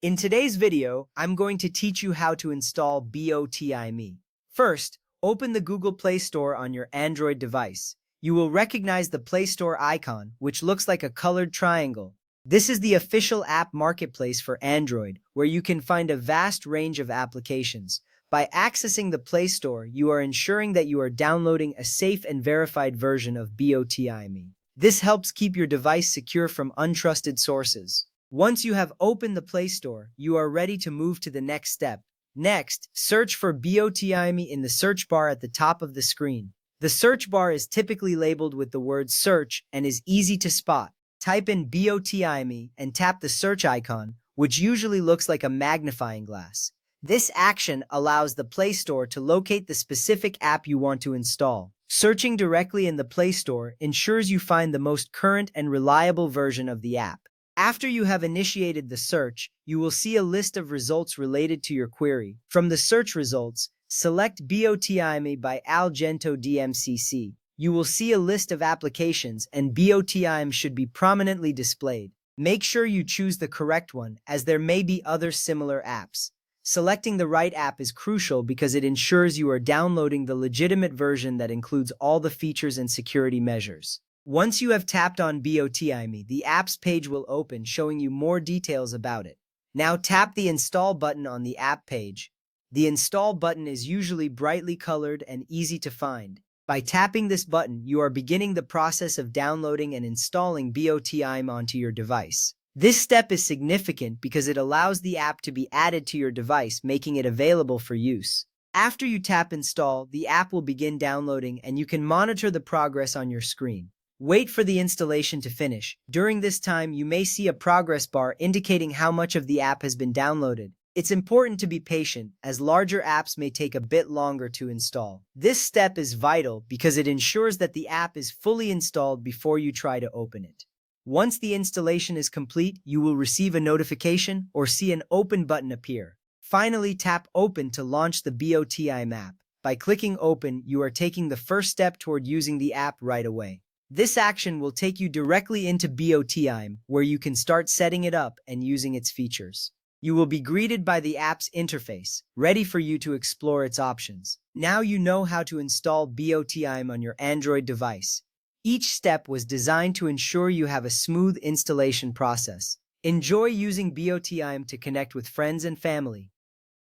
In today's video, I'm going to teach you how to install BOTIME. First, open the Google Play Store on your Android device. You will recognize the Play Store icon, which looks like a colored triangle. This is the official app marketplace for Android, where you can find a vast range of applications. By accessing the Play Store, you are ensuring that you are downloading a safe and verified version of BOTIME. This helps keep your device secure from untrusted sources. Once you have opened the Play Store, you are ready to move to the next step. Next, search for BOTIME in the search bar at the top of the screen. The search bar is typically labeled with the word search and is easy to spot. Type in BOTIME and tap the search icon, which usually looks like a magnifying glass. This action allows the Play Store to locate the specific app you want to install. Searching directly in the Play Store ensures you find the most current and reliable version of the app. After you have initiated the search, you will see a list of results related to your query. From the search results, select BOTIME by Algento DMCC. You will see a list of applications, and BOTIME should be prominently displayed. Make sure you choose the correct one, as there may be other similar apps. Selecting the right app is crucial because it ensures you are downloading the legitimate version that includes all the features and security measures. Once you have tapped on BOTIME, the apps page will open, showing you more details about it. Now tap the Install button on the app page. The Install button is usually brightly colored and easy to find. By tapping this button, you are beginning the process of downloading and installing BOTIME onto your device. This step is significant because it allows the app to be added to your device, making it available for use. After you tap Install, the app will begin downloading and you can monitor the progress on your screen. Wait for the installation to finish. During this time, you may see a progress bar indicating how much of the app has been downloaded. It's important to be patient, as larger apps may take a bit longer to install. This step is vital because it ensures that the app is fully installed before you try to open it. Once the installation is complete, you will receive a notification or see an Open button appear. Finally, tap Open to launch the BOTIME app. By clicking Open, you are taking the first step toward using the app right away. This action will take you directly into BOTIME, where you can start setting it up and using its features. You will be greeted by the app's interface, ready for you to explore its options. Now you know how to install BOTIME on your Android device. Each step was designed to ensure you have a smooth installation process. Enjoy using BOTIME to connect with friends and family.